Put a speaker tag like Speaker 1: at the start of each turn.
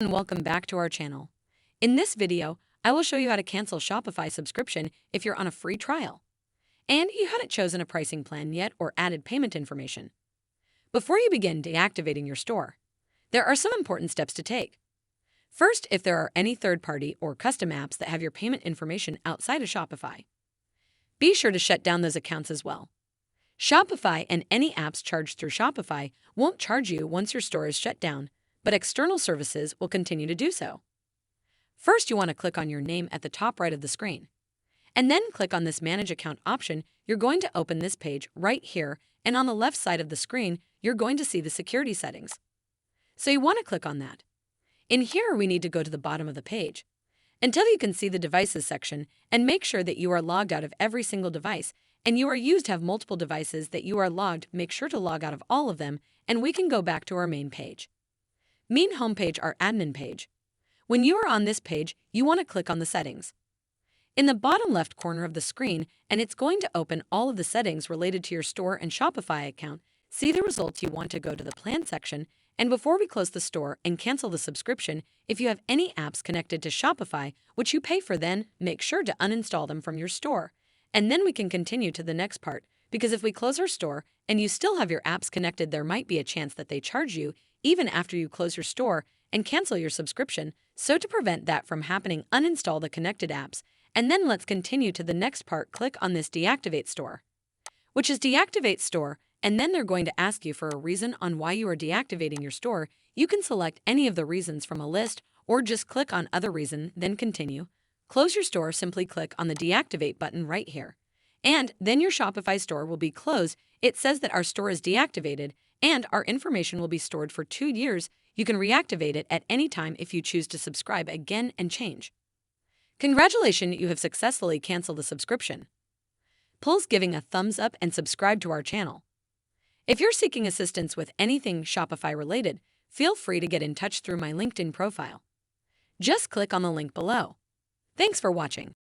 Speaker 1: And welcome back to our channel. In this video, I will show you how to cancel Shopify subscription if you're on a free trial and you hadn't chosen a pricing plan yet or added payment information. Before you begin deactivating your store, there are some important steps to take. First, if there are any third-party or custom apps that have your payment information outside of Shopify, be sure to shut down those accounts as well. Shopify and any apps charged through Shopify won't charge you once your store is shut down, but external services will continue to do so. First, you want to click on your name at the top right of the screen, and then click on this Manage Account option. You're going to open this page right here, and on the left side of the screen, you're going to see the security settings. So you want to click on that. In here, we need to go to the bottom of the page until you can see the Devices section and make sure that you are logged out of every single device, and you are used to have multiple devices that you are logged. Make sure to log out of all of them, and we can go back to our main page. Main homepage, our admin page. When you are on this page, you want to click on the settings in the bottom left corner of the screen, and it's going to open all of the settings related to your store and Shopify account. See the results. You want to go to the plan section, and before we close the store and cancel the subscription, if you have any apps connected to Shopify which you pay for, then make sure to uninstall them from your store. And then we can continue to the next part, because if we close our store and you still have your apps connected, there might be a chance that they charge you even after you close your store and cancel your subscription. So to prevent that from happening, uninstall the connected apps. And then let's continue to the next part. Click on this Deactivate Store, which is Deactivate Store, and then they're going to ask you for a reason on why you are deactivating your store. You can select any of the reasons from a list or just click on Other Reason, then Continue. Close your store. Simply click on the Deactivate button right here, and then your Shopify store will be closed. It says that our store is deactivated and our information will be stored for 2 years. You can reactivate it at any time if you choose to subscribe again and change. Congratulations, you have successfully canceled the subscription. Please giving a thumbs up and subscribe to our channel. If you're seeking assistance with anything Shopify related, feel free to get in touch through my LinkedIn profile. Just click on the link below. Thanks for watching.